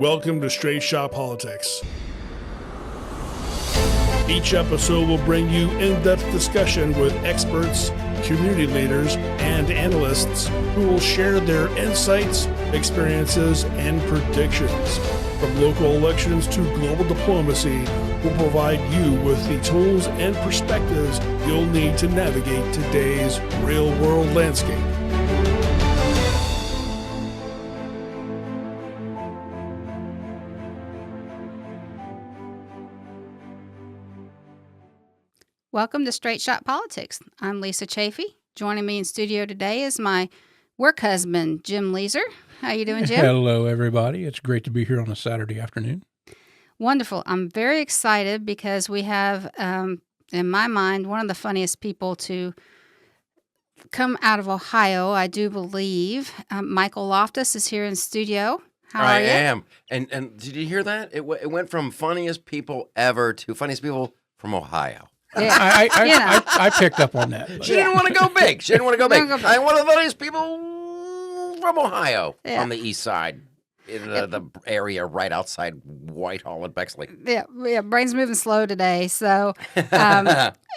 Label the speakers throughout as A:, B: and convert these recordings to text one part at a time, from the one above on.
A: Welcome to Straight Shot Politics. Each episode will bring you in-depth discussion with experts, community leaders, and analysts who will share their insights, experiences, and predictions. From local elections to global diplomacy, we'll provide you with the tools and perspectives you'll need to navigate today's real-world landscape.
B: Welcome to Straight Shot Politics. I'm Lisa Chafee. Joining me in studio today is my work husband, Jim Leeser. How you doing, Jim?
C: Hello, everybody. It's great to be here on a Saturday afternoon.
B: Wonderful. I'm very excited because we have, in my mind, one of the funniest people to come out of Ohio, I do believe. Michael Loftus is here in studio. How are you?
D: I am. And did you hear that? It went from funniest people ever to funniest people from Ohio.
B: Yeah.
C: I picked up on that.
D: She didn't want to go big. She didn't want to go big.
B: Don't go big.
D: I'm one of the funniest people from Ohio on the east side, in the area right outside Whitehall and Bexley.
B: Yeah, brain's moving slow today. So,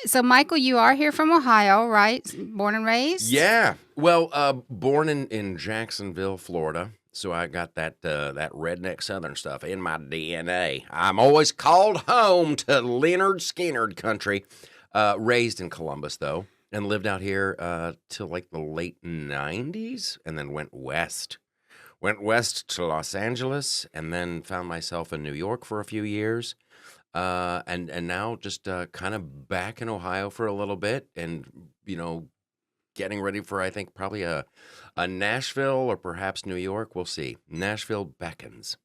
B: so Michael, you are here from Ohio, right? Born and raised?
D: Yeah. Well, born in Jacksonville, Florida. So I got that redneck Southern stuff in my DNA. I'm always called home to Leonard Skinner country. Raised in Columbus, though, and lived out here till like the late 90s, and then went west. Went west to Los Angeles, and then found myself in New York for a few years. And now just kind of back in Ohio for a little bit, and, you know, getting ready for, I think, probably a Nashville or perhaps New York. We'll see. Nashville beckons.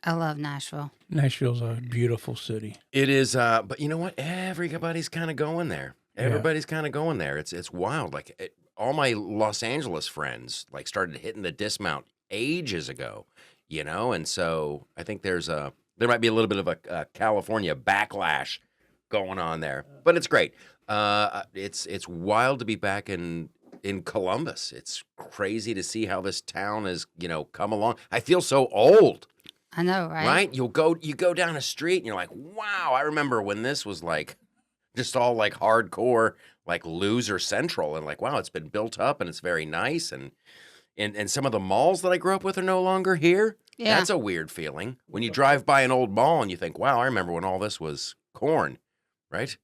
B: I love Nashville.
C: Nashville's a beautiful city.
D: It is, but you know what? Everybody's kind of going there. Everybody's kind of going there. It's wild. Like all my Los Angeles friends like started hitting the dismount ages ago, you know. And so I think there might be a little bit of a California backlash going on there, but it's great. It's wild to be back in Columbus. It's crazy to see how this town has, you know, come along. I feel so old.
B: I know, right?
D: Right? You go down a street and you're like, wow, I remember when this was like just all like hardcore, like loser central, and like, wow, it's been built up and it's very nice, and some of the malls that I grew up with are no longer here.
B: Yeah.
D: That's a weird feeling. When you drive by an old mall and you think, wow, I remember when all this was corn. Right?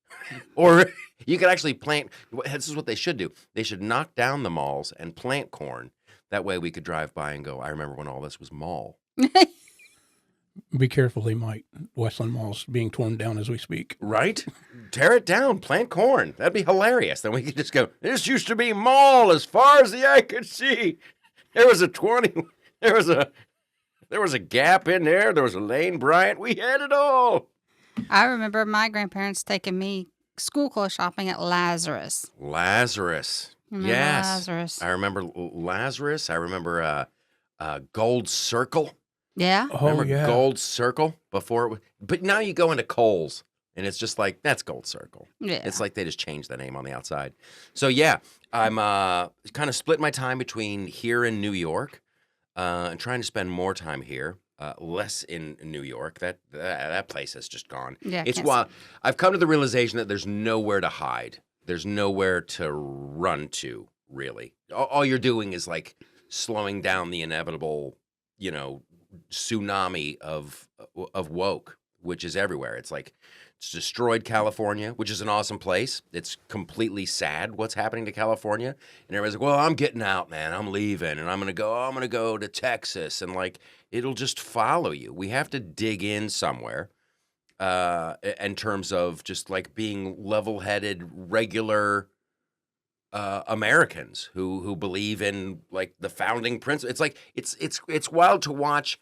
D: Or you could actually plant. This is what they should do. They should knock down the malls and plant corn. That way we could drive by and go, I remember when all this was mall.
C: Be careful, they might. Westland Mall's being torn down as we speak.
D: Right? Tear it down. Plant corn. That'd be hilarious. Then we could just go, this used to be mall as far as the eye could see. There was a Gap in there. There was a Lane Bryant. We had it all.
B: I remember my grandparents taking me school clothes shopping at Lazarus.
D: Lazarus.
B: Remember
D: Yes.
B: Lazarus?
D: I remember Lazarus. I remember Gold Circle.
B: Yeah.
C: Oh,
D: Remember
C: yeah.
D: Gold Circle before it was, but now you go into Kohl's and it's just like, that's Gold Circle.
B: Yeah.
D: It's like they just changed the name on the outside. So yeah, I'm kind of split my time between here and New York, and trying to spend more time here, less in New York. That place has just gone.
B: Yeah,
D: It's
B: yes.
D: wild. I've come to the realization that there's nowhere to hide. There's nowhere to run to, really. All you're doing is like slowing down the inevitable, you know, tsunami of woke, which is everywhere. It's like it's destroyed California, which is an awesome place. It's completely sad what's happening to California, and everybody's like, "Well, I'm getting out, man. I'm leaving, and I'm gonna go to Texas," and like it'll just follow you. We have to dig in somewhere, in terms of just like being level-headed, regular Americans who believe in like the founding principles. It's like it's wild to watch,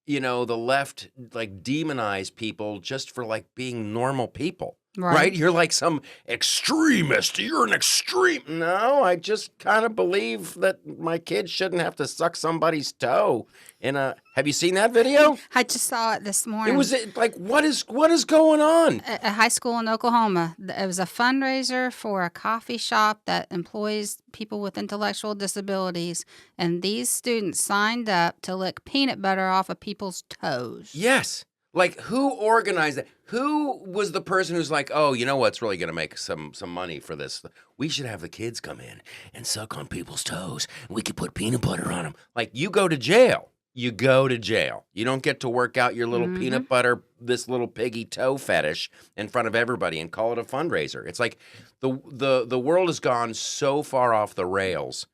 D: you know, the left like demonize people just for like being normal people. right? You're like some extremist. You're an extreme. No, I just kind of believe that my kids shouldn't have to suck somebody's toe. Have you seen that video?
B: I just saw it this morning.
D: It was like, what is going on?
B: A high school in Oklahoma. It was a fundraiser for a coffee shop that employs people with intellectual disabilities, and these students signed up to lick peanut butter off of people's toes.
D: Yes. Like, who organized that? Who was the person who's like, oh, you know what's really going to make some money for this? We should have the kids come in and suck on people's toes. We could put peanut butter on them. Like, you go to jail. You go to jail. You don't get to work out your little peanut butter, this little piggy toe fetish in front of everybody and call it a fundraiser. It's like the world has gone so far off the rails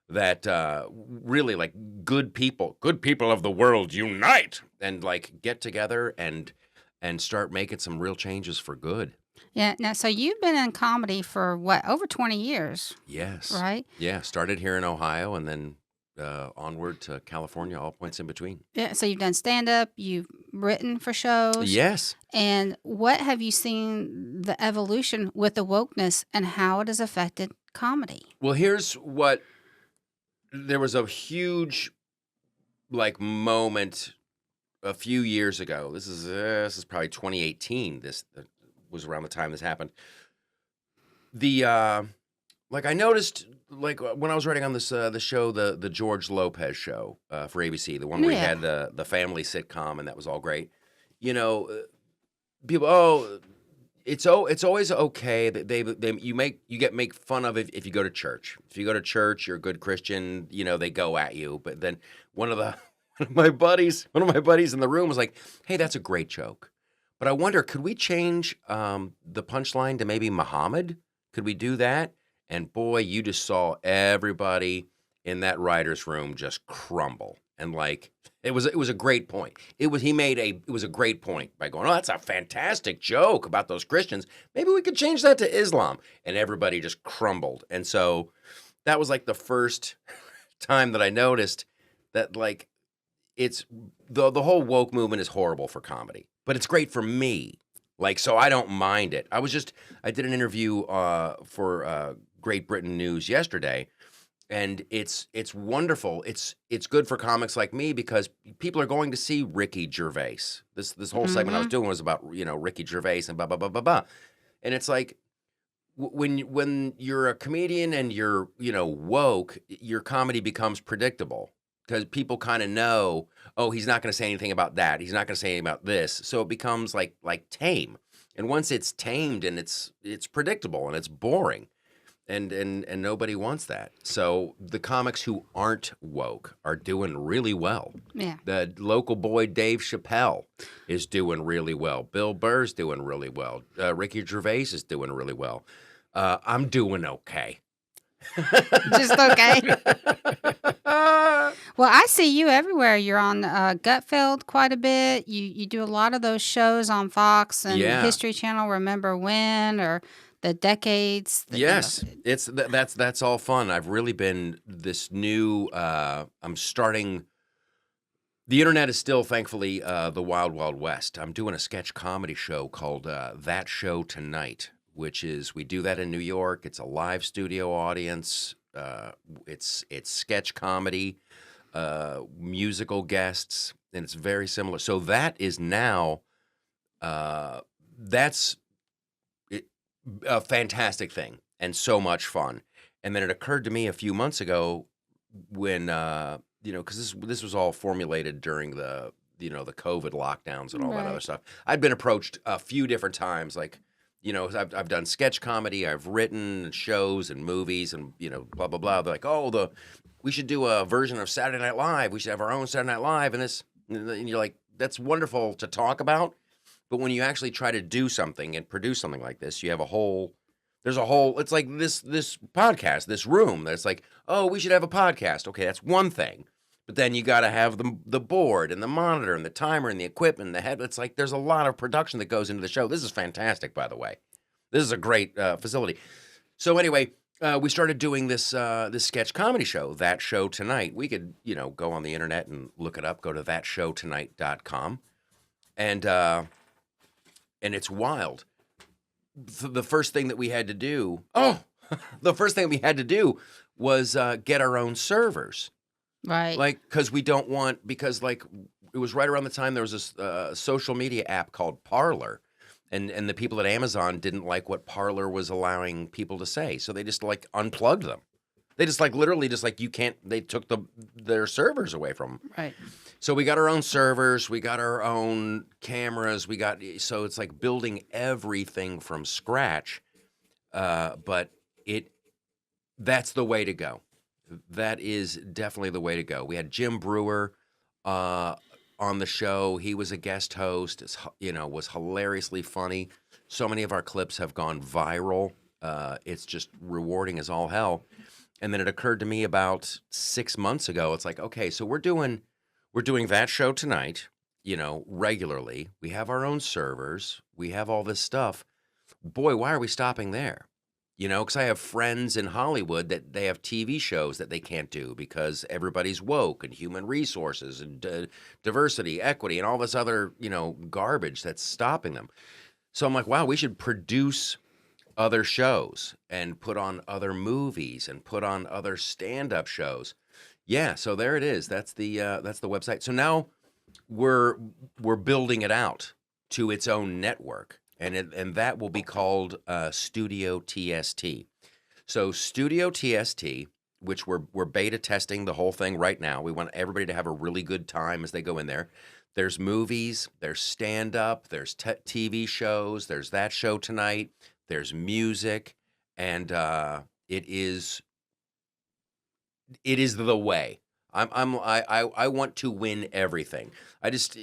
D: that really, like, good people of the world unite and, like, get together and start making some real changes for good.
B: Yeah. Now, so you've been in comedy for what, over 20 years?
D: Yes.
B: Right?
D: Yeah. Started here in Ohio and then onward to California, all points in between.
B: Yeah. So you've done stand-up, you've written for shows.
D: Yes.
B: And what have you seen the evolution with the wokeness and how it has affected comedy?
D: Well, here's what. There was a huge, like, moment a few years ago. This is probably 2018. This was around the time this happened. Like, I noticed, like, when I was writing on this the show, the George Lopez show for ABC, the one where he had the family sitcom, and that was all great. You know, people, it's always okay that you get make fun of if you go to church. If you go to church, you're a good Christian. You know, they go at you. But then one of my buddies in the room was like, "Hey, that's a great joke, but I wonder, could we change the punchline to maybe Muhammad? Could we do that?" And boy, you just saw everybody in that writer's room just crumble. And, like, it was a great point. It was a great point by going, "Oh, that's a fantastic joke about those Christians. Maybe we could change that to Islam." And everybody just crumbled. And so that was, like, the first time that I noticed that, like, it's the whole woke movement is horrible for comedy, but it's great for me. Like, so I don't mind it. I did an interview for Great Britain News yesterday, and it's wonderful. It's good for comics like me because people are going to see Ricky Gervais. This whole segment I was doing was about, you know, Ricky Gervais and blah blah blah blah blah. And it's like when you're a comedian and you're, you know, woke, your comedy becomes predictable because people kind of know, oh, he's not going to say anything about that. He's not going to say anything about this. So it becomes like tame. And once it's tamed and it's predictable and it's boring, and nobody wants that. So the comics who aren't woke are doing really well.
B: Yeah.
D: The local boy Dave Chappelle is doing really well. Bill Burr's doing really well. Ricky Gervais is doing really well. I'm doing okay.
B: Just okay. Well, I see you everywhere. You're on Gutfeld quite a bit. You do a lot of those shows on Fox and History Channel. Remember When or the Decades.
D: Yes, it's that's all fun. I've really been this new. I'm starting. The internet is still, thankfully, the wild, wild west. I'm doing a sketch comedy show called That Show Tonight, which is, we do that in New York. It's a live studio audience. It's sketch comedy, musical guests, and it's very similar. So that is now, that's a fantastic thing and so much fun. And then it occurred to me a few months ago when, because this was all formulated during the COVID lockdowns and all that other stuff. I'd been approached a few different times, like, I've done sketch comedy, I've written shows and movies and, blah, blah, blah. They're like, we should do a version of Saturday Night Live. We should have our own Saturday Night Live. And you're like, that's wonderful to talk about. But when you actually try to do something and produce something like this, you have it's like this podcast, this room that's like, oh, we should have a podcast. Okay, that's one thing. But then you got to have the board and the monitor and the timer and the equipment and the head. It's like there's a lot of production that goes into the show. This is fantastic, by the way. This is a great facility. So anyway, we started doing this sketch comedy show, That Show Tonight. We could, go on the internet and look it up. Go to thatshowtonight.com. And it's wild. the first thing that we had to do. Oh, the first thing we had to do was get our own servers.
B: Right.
D: Like, because like it was right around the time there was this social media app called Parler, and the people at Amazon didn't like what Parler was allowing people to say, so they just like unplugged them. They just like literally just like you can't. They took their servers away from them.
B: Right.
D: So we got our own servers, we got our own cameras, so it's like building everything from scratch. But that's the way to go. That is definitely the way to go. We had Jim Brewer on the show. He was a guest host. Was hilariously funny. So many of our clips have gone viral. It's just rewarding as all hell. And then it occurred to me about 6 months ago. It's like, okay, so we're doing that show tonight, regularly. We have our own servers. We have all this stuff. Boy, why are we stopping there? Because I have friends in Hollywood that they have TV shows that they can't do because everybody's woke and human resources and diversity, equity, and all this other, garbage that's stopping them. So I'm like, wow, we should produce other shows and put on other movies and put on other stand-up shows. Yeah, so there it is. That's the website. So now we're building it out to its own network. And that will be called Studio TST. So Studio TST, which we're beta testing the whole thing right now. We want everybody to have a really good time as they go in there. There's movies, there's stand-up, there's TV shows, there's that show tonight, there's music, and it is the way. I want to win everything. I just,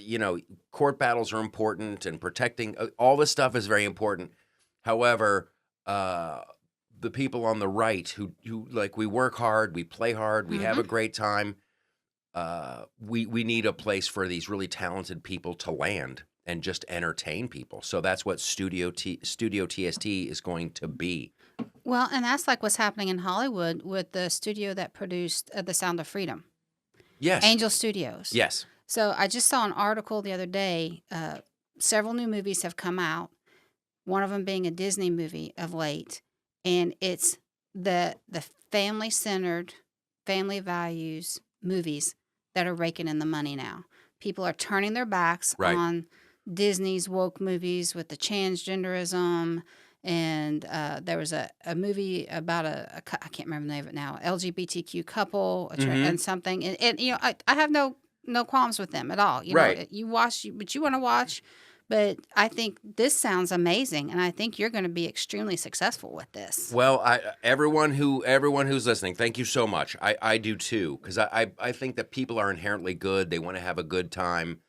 D: court battles are important and protecting all this stuff is very important. However, the people on the right who like we work hard, we play hard, we have a great time. We need a place for these really talented people to land and just entertain people. So that's what Studio TST is going to be.
B: Well, and that's like what's happening in Hollywood with the studio that produced The Sound of Freedom.
D: Yes.
B: Angel Studios.
D: Yes.
B: So I just saw an article the other day. Several new movies have come out, one of them being a Disney movie of late. And it's the family-centered, family values movies that are raking in the money now. People are turning their backs on Disney's woke movies with the transgenderism. And there was a movie about I can't remember the name of it now, LGBTQ couple and something. And I have no qualms with them at all. You watch what you want to watch. But I think this sounds amazing, and I think you're going to be extremely successful with this.
D: Well, everyone who's listening, thank you so much. I do too, because I think that people are inherently good. They want to have a good time,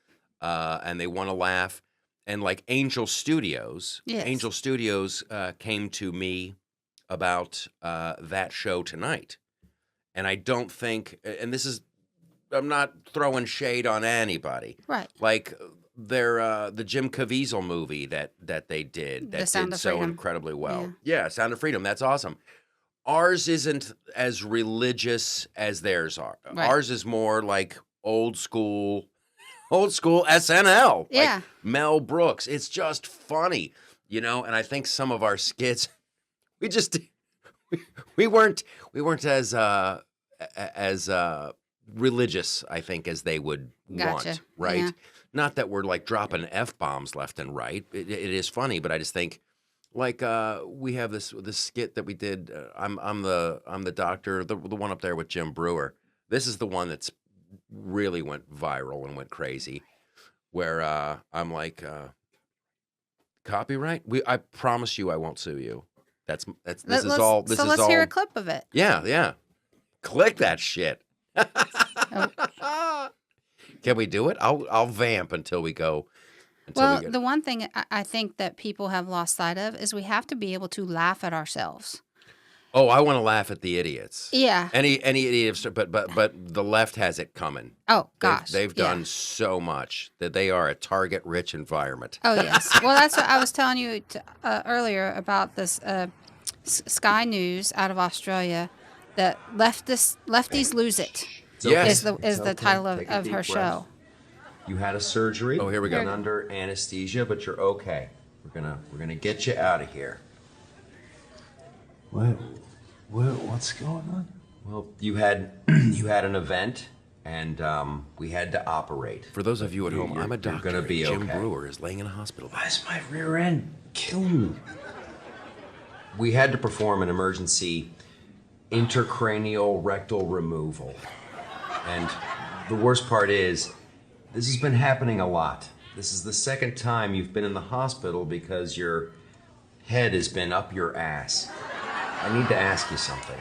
D: and they want to laugh. And like Angel Studios, Angel Studios came to me about that show tonight. And I don't think, and I'm not throwing shade on anybody.
B: Right.
D: Like the Jim Caviezel movie that they did that did so incredibly well. Yeah, Sound of Freedom. That's awesome. Ours isn't as religious as theirs are. Right. Ours is more like old school SNL.
B: Yeah.
D: Like Mel Brooks. It's just funny, and I think some of our skits, we weren't as religious, I think, as they would want, right? Yeah. Not that we're like dropping F-bombs left and right. It is funny, but I just think like we have this skit that we did. I'm the doctor, the one up there with Jim Brewer. This is the one that's really went viral and went crazy, where I'm like, copyright? I promise you I won't sue you. This is all.
B: Let's hear a clip of it.
D: Yeah. Click that shit. Can we do it? I'll vamp until we go.
B: The one thing I think that people have lost sight of is we have to be able to laugh at ourselves.
D: Oh, I want to laugh at the idiots.
B: Yeah.
D: Any idiots, but the left has it coming.
B: Oh gosh,
D: they've done so much that they are a target-rich environment.
B: Oh yes. Well, that's what I was telling you earlier about this Sky News out of Australia. That lefties lose it.
D: Yes.
B: Is the title of her show.
E: You had a surgery.
D: Oh, here we go.
E: And under anesthesia, but you're okay.
D: We're gonna get you out of here.
E: What's going on?
D: Well, you had an event, and we had to operate. For those of you at home, I'm a doctor. You're gonna be Jim okay. Brewer is laying in a hospital bed.
E: Why is my rear end killing me?
D: We had to perform an emergency intracranial rectal removal. And the worst part is, this has been happening a lot. This is the second time you've been in the hospital because your head has been up your ass. I need to ask you something.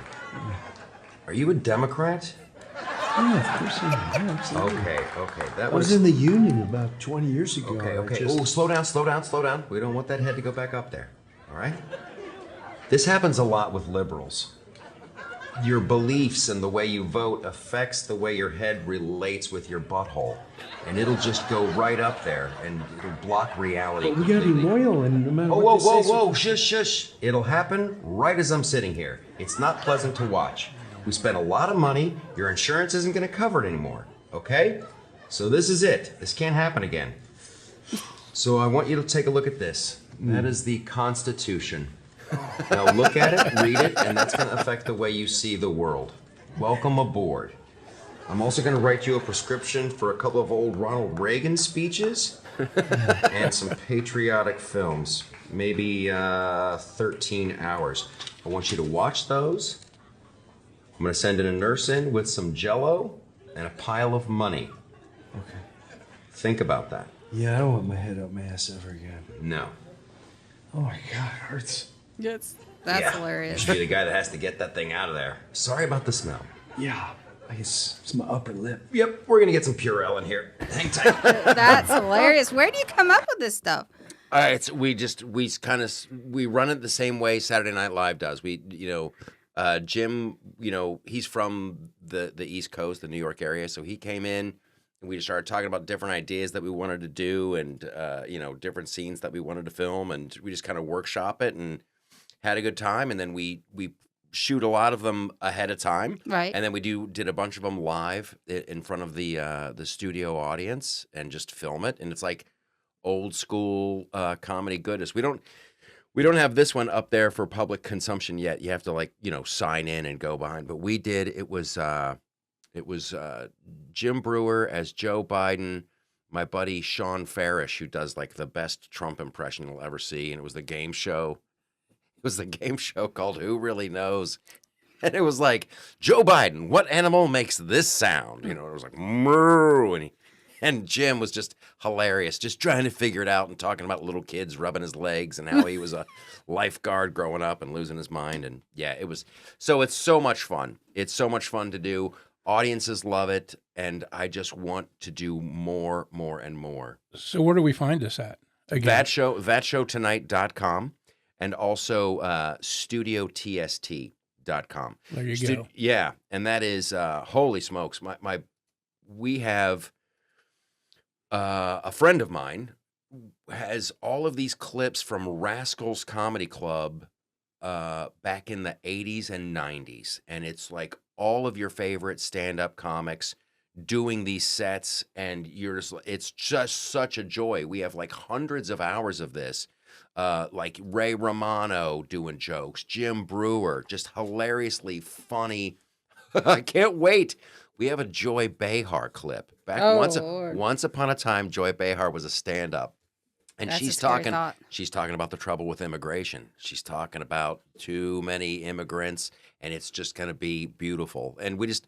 D: Are you a Democrat?
E: Yeah, of course I am. Yeah, absolutely.
D: Okay.
E: I was in the Union about 20 years ago.
D: Okay. Oh, slow down. We don't want that head to go back up there. All right? This happens a lot with liberals. Your beliefs and the way you vote affects the way your head relates with your butthole. And it'll just go right up there and it'll block reality.
E: But we gotta be loyal and no matter
D: what they say. Whoa, shush. It'll happen right as I'm sitting here. It's not pleasant to watch. We spent a lot of money. Your insurance isn't gonna cover it anymore, okay? So this is it. This can't happen again. So I want you to take a look at this. That is the Constitution. Now look at it, read it, and that's going to affect the way you see the world. Welcome aboard. I'm also going to write you a prescription for a couple of old Ronald Reagan speeches and some patriotic films, maybe 13 hours. I want you to watch those. I'm going to send a nurse in with some Jell-O and a pile of money.
E: Okay.
D: Think about that.
E: Yeah, I don't want my head up my ass ever again.
D: No.
E: Oh my God, it hurts.
B: Yes, that's hilarious.
D: You should be the guy that has to get that thing out of there. Sorry about the smell.
E: Yeah, I guess it's my upper lip.
D: Yep, we're gonna get some Purell in here. Hang tight.
B: That's hilarious. Where do you come up with this stuff?
D: We run it the same way Saturday Night Live does. Jim, he's from the East Coast, the New York area, so he came in and we just started talking about different ideas that we wanted to do and different scenes that we wanted to film, and we just kind of workshop it and had a good time, and then we shoot a lot of them ahead of time,
B: right?
D: And then we did a bunch of them live in front of the studio audience and just film it, and it's like old school comedy goodness. We don't have this one up there for public consumption yet. You have to sign in and go behind, but we did. It was Jim Brewer as Joe Biden, my buddy Sean Farish, who does like the best Trump impression you'll ever see, and it was the game show. It was the game show called Who Really Knows? And it was like, Joe Biden, what animal makes this sound? It was like, moo. And Jim was just hilarious, just trying to figure it out and talking about little kids rubbing his legs and how he was a lifeguard growing up and losing his mind. And yeah, it's so much fun. It's so much fun to do. Audiences love it. And I just want to do more and more.
C: So where do we find this at? Again?
D: Thatshowtonight.com. And also studiotst.com.
C: There you go.
D: Yeah, and that is holy smokes. We have a friend of mine has all of these clips from Rascals Comedy Club back in the 80s and 90s, and it's like all of your favorite stand-up comics doing these sets, and it's just such a joy. We have like hundreds of hours of this. Like Ray Romano doing jokes, Jim Brewer, just hilariously funny. I can't wait. We have a Joy Behar clip. Once upon a time, Joy Behar was a stand-up. And she's talking about the trouble with immigration. She's talking about too many immigrants, and it's just going to be beautiful. And we just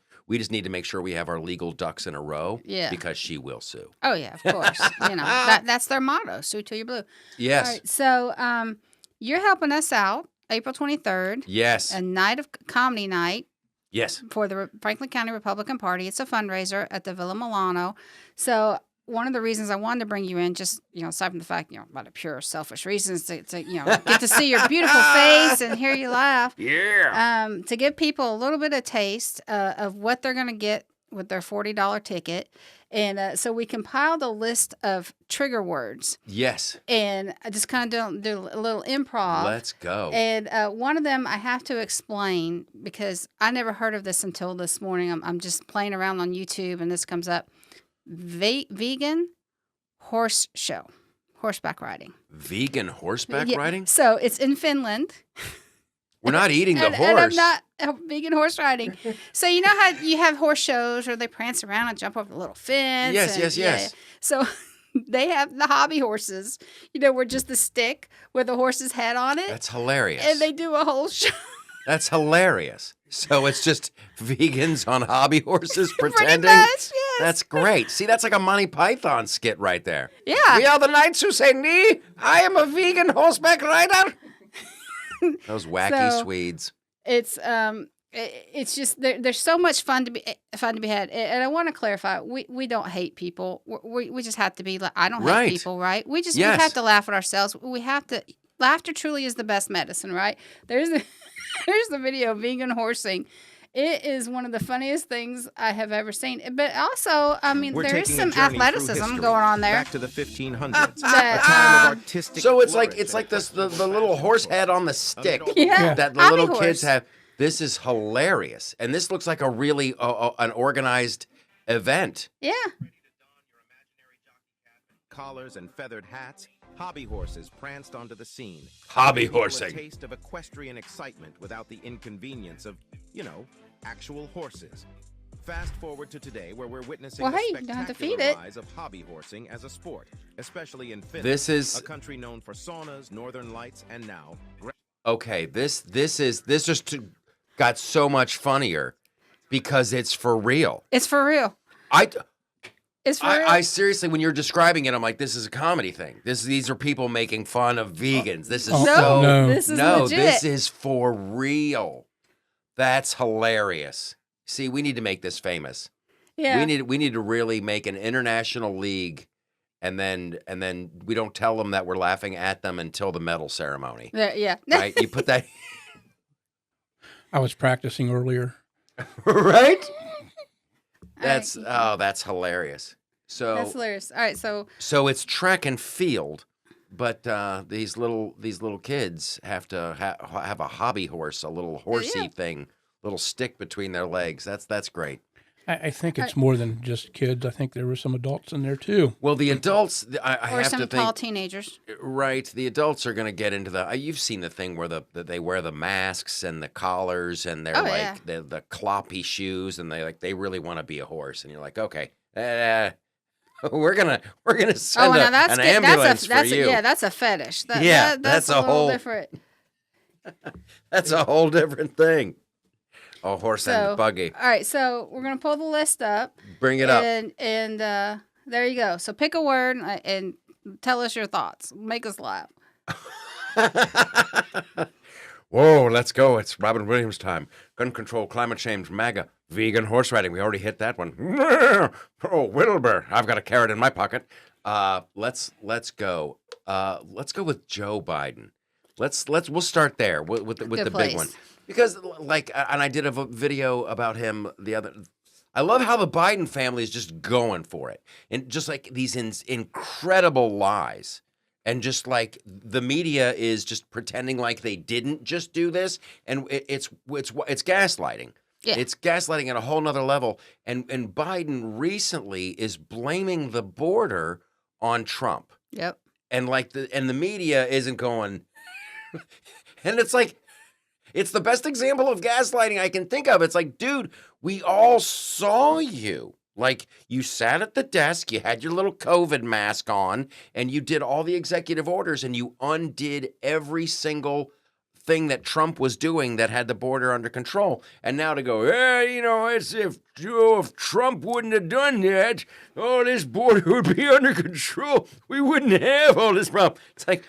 D: need to make sure we have our legal ducks in a row, because she will sue.
B: Oh yeah, of course. That's their motto: sue till you're blue.
D: Yes.
B: All right, so you're helping us out April 23rd.
D: Yes.
B: A night of comedy night.
D: Yes.
B: For the Franklin County Republican Party. It's a fundraiser at the Villa Milano. So one of the reasons I wanted to bring you in, just, aside from the fact, about a pure selfish reasons to get to see your beautiful face and hear you laugh.
D: Yeah.
B: To give people a little bit of taste of what they're going to get with their $40 ticket. And so we compiled a list of trigger words.
D: Yes.
B: And I just kind of do a little improv.
D: Let's go.
B: And one of them I have to explain because I never heard of this until this morning. I'm just playing around on YouTube and this comes up. Vegan horse show. horseback riding.
D: Vegan horseback
B: Yeah,
D: riding?
B: So it's in Finland.
D: We're not eating the
B: And
D: horse.
B: I'm not vegan horse riding. So you know how you have horse shows where they prance around and jump over the little fence?
D: Yes,
B: and,
D: yes, yes.
B: So they have the hobby horses, where just the stick with the horse's head on it.
D: That's hilarious.
B: And they do a whole show.
D: That's hilarious. So it's just vegans on hobby horses
B: Pretty
D: pretending?
B: much, yes.
D: That's great. See, that's like a Monty Python skit right there.
B: Yeah.
D: We are the knights who say, "Nee, I am a vegan horseback rider." Those wacky
B: So-
D: Swedes.
B: It's just there's so much fun to be had, and I want to clarify: we don't hate people. We just have to be. I don't
D: Right.
B: hate people, right? We
D: Yes.
B: have to laugh at ourselves. We have to. Laughter truly is the best medicine, right? There's the video of vegan horsing. It is one of the funniest things I have ever seen. But also, I mean,
F: We're
B: there is
F: taking a
B: some
F: journey through
B: athleticism
F: history,
B: going on there.
F: Back to the 1500s,
B: That,
F: a time of artistic.
D: So it's
F: flourish
D: like this the little horse head on the stick
B: Yeah.
D: that the
B: Hobby
D: little kids
B: horse.
D: have. This is hilarious, and this looks like a really an organized event.
B: Yeah.
F: collars and feathered hats. Hobby horses pranced onto the scene.
D: Hobby
F: giving people
D: horsing.
F: A taste of equestrian excitement without the inconvenience of, actual horses. Fast forward to today, where we're witnessing
B: Well,
F: a
B: hey, you don't have to
F: spectacular
B: feed it.
F: rise of hobby horsing as a sport, especially in Finland,
D: This is-
F: a country known for saunas, northern lights, and now
D: Okay, this just got so much funnier because it's for real.
B: It's for real. It's for real.
D: I seriously, when you're describing it, I'm like, this is a comedy thing. These are people making fun of vegans. This is
C: Oh,
B: no,
C: no.
B: this is
D: no,
B: legit.
D: this is for real. That's hilarious. See, we need to make this famous.
B: yeah.
D: We need to really make an international league, and then we don't tell them that we're laughing at them until the medal ceremony.
B: Yeah.
D: Right? You put that
C: I was practicing earlier.
D: right?
B: All right.
D: That's hilarious. So
B: That's hilarious. All right,
D: So it's track and field, but these little kids have to have a hobby horse, a little horsey
B: Yeah.
D: thing, little stick between their legs. That's great.
C: I think it's more than just kids. I think there were some adults in there too.
D: Well, the adults, I
B: or
D: have
B: some
D: to
B: tall
D: think,
B: teenagers.
D: right? The adults are going to get into the. You've seen the thing where they wear the masks and the collars and they're
B: Oh,
D: like
B: yeah.
D: the cloppy shoes and they really want to be a horse and you're like, okay, we're gonna send
B: now that's
D: an
B: good.
D: ambulance
B: that's
D: for you.
B: that's a fetish.
D: Yeah,
B: that's
D: that's
B: a
D: a
B: little
D: whole-
B: different.
D: That's a whole different thing. A horse and
B: So,
D: a buggy.
B: all right, so we're gonna pull the list up.
D: Bring it up.
B: And there you go. So pick a word and tell us your thoughts. Make us laugh.
D: Whoa, let's go. It's Robin Williams time. Gun control, climate change, MAGA, vegan horse riding. We already hit that one. Oh, Wilbur. I've got a carrot in my pocket. Let's go. Let's go with Joe Biden. We'll start there with the
B: Good
D: big
B: place.
D: one. Because and I did a video about him the other. I love how the Biden family is just going for it, and just like these incredible lies, and just like the media is just pretending like they didn't just do this, and it's gaslighting.
B: Yeah.
D: It's gaslighting at a whole nother level, and Biden recently is blaming the border on Trump,
B: Yep.
D: and the media isn't going, and it's like. It's the best example of gaslighting I can think of. It's like, dude, we all saw you. Like, you sat at the desk, you had your little COVID mask on, and you did all the executive orders, and you undid every single thing that Trump was doing that had the border under control. And now to go, it's if Trump wouldn't have done that, this border would be under control. We wouldn't have all this problem. It's like,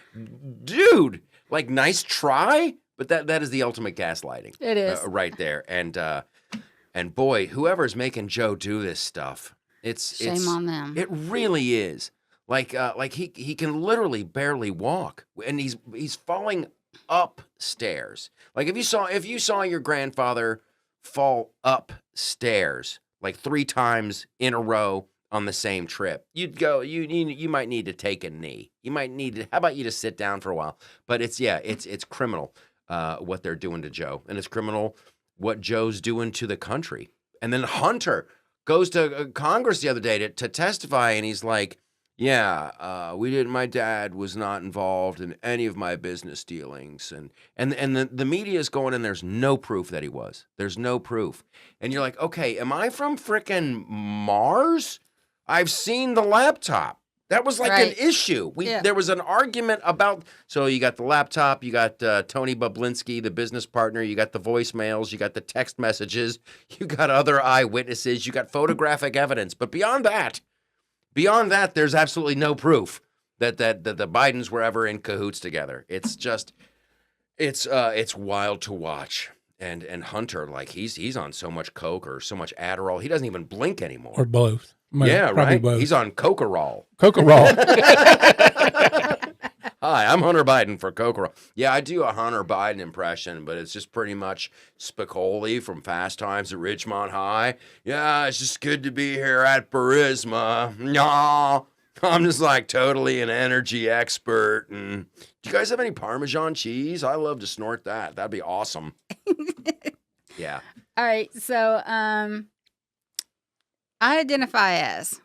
D: dude, like, nice try. But that is the ultimate gaslighting.
B: It is.
D: Right there. And boy, whoever's making Joe do this stuff, it's
B: Shame on them.
D: It really is. Like he can literally barely walk, and he's falling upstairs. Like if you saw your grandfather fall upstairs like 3 times in a row on the same trip, you'd go. You might need to take a knee. You might need to. How about you just sit down for a while? But it's criminal. What they're doing to Joe. And it's criminal what Joe's doing to the country. And then Hunter goes to Congress the other day to testify, and he's like, Yeah, we didn't. My dad was not involved in any of my business dealings, and the media is going, and there's no proof that he was. There's no proof, and you're like, okay, am I from frickin' Mars? I've seen the laptop. That was like an
B: Right.
D: issue.
B: Yeah.
D: There was an argument about. So you got the laptop, you got Tony Bublinsky, the business partner, you got the voicemails, you got the text messages, you got other eyewitnesses, you got photographic evidence, but Beyond that, there's absolutely no proof that the Bidens were ever in cahoots together. It's just, it's wild to watch. And Hunter, like he's on so much coke or so much Adderall, he doesn't even blink anymore.
C: Or both.
D: Yeah,
C: Probably
D: right.
C: both.
D: He's on Coca-Roll.
C: Coca-Roll.
D: Hi, I'm Hunter Biden for Coca-Roll. Yeah, I do a Hunter Biden impression, but it's just pretty much Spicoli from Fast Times at Ridgemont High. Yeah, it's just good to be here at Burisma. No, I'm just like totally an energy expert. And do you guys have any Parmesan cheese? I love to snort that. That'd be awesome. Yeah.
B: All right. So I identify as.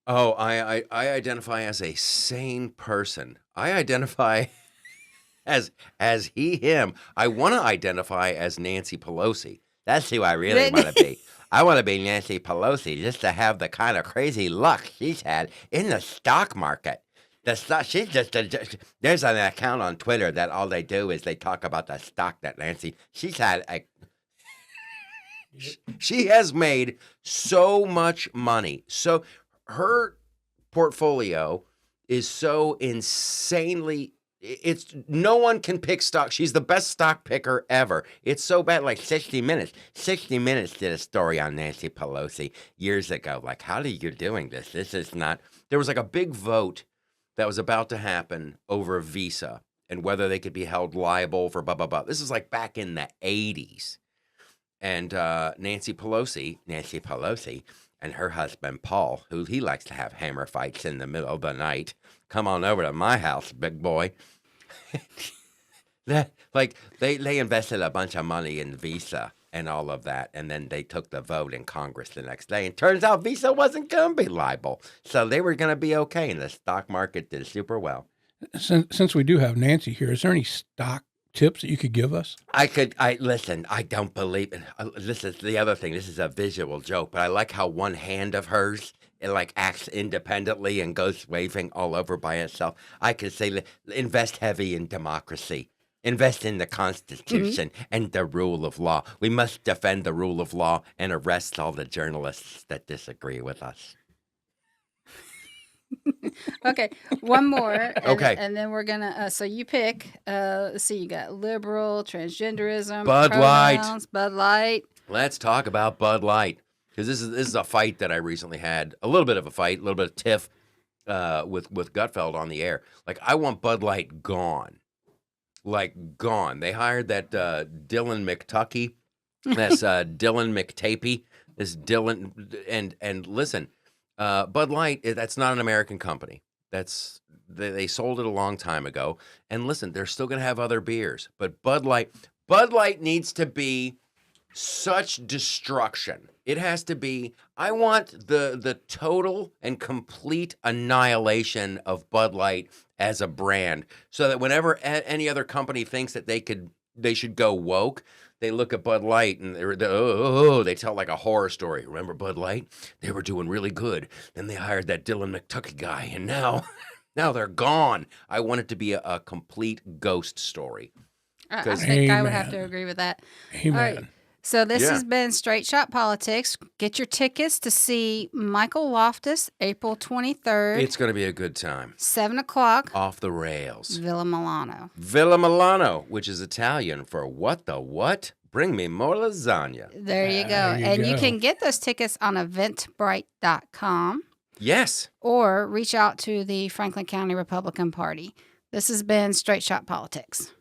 D: Oh, I identify as a sane person. I identify as he, him. I want to identify as Nancy Pelosi. That's who I really want to be. I want to be Nancy Pelosi just to have the kind of crazy luck she's had in the stock market. The stock, she's there's an account on Twitter that all they do is they talk about the stock that she's had she has made so much money. So her portfolio is so insanely, it's no one can pick stock. She's the best stock picker ever. It's so bad. Like 60 Minutes did a story on Nancy Pelosi years ago. Like, how are you doing this? This is not. There was like a big vote that was about to happen over Visa and whether they could be held liable for blah blah blah. This is like back in the 80s. And Nancy Pelosi and her husband, Paul, who he likes to have hammer fights in the middle of the night. Come on over to my house, big boy. They invested a bunch of money in Visa and all of that, and then they took the vote in Congress the next day. And turns out Visa wasn't going to be liable, so they were going to be okay, and the stock market did super well.
C: Since we do have Nancy here, is there any stock tips that you could give us?
D: Listen, I don't believe it. This is the other thing. This is a visual joke, but I like how one hand of hers, it like acts independently and goes waving all over by itself. I could say, invest heavy in democracy. Invest in the Constitution and the rule of law. We must defend the rule of law and arrest all the journalists that disagree with us.
B: Okay, one more. And,
D: Okay.
B: and then we're gonna. So you pick. Let's see. You got liberal, transgenderism,
D: Bud Light.
B: pronouns, Bud Light.
D: Let's talk about Bud Light, because this is a fight that I recently had. A little bit of a fight, a little bit of tiff with Gutfeld on the air. Like, I want Bud Light gone. Like, gone. They hired that Dylan McTuckey. That's Dylan McTapey. This Dylan and listen. Bud Light, that's not an American company. They sold it a long time ago. And listen, they're still going to have other beers. But Bud Light needs to be such destruction. It has to be, I want the total and complete annihilation of Bud Light as a brand, so that whenever any other company thinks that they should go woke, they look at Bud Light and they tell like a horror story. Remember Bud Light? They were doing really good. Then they hired that Dylan McTuckey guy, and now they're gone. I want it to be a complete ghost story.
B: I
D: 'Cause-
B: think I would have
C: Amen.
B: to agree with that.
C: Amen.
B: All right. So this
D: Yeah.
B: has been Straight Shot Politics. Get your tickets to see Michael Loftus, April 23rd,
D: It's going to be a good time.
B: 7 o'clock,
D: Off the rails.
B: Villa Milano.
D: Villa Milano, which is Italian for what the what? Bring me more lasagna.
B: There you go.
C: There you
B: And you
C: go.
B: can get those tickets on eventbrite.com
D: Yes.
B: or reach out to the Franklin County Republican Party. This has been Straight Shot Politics.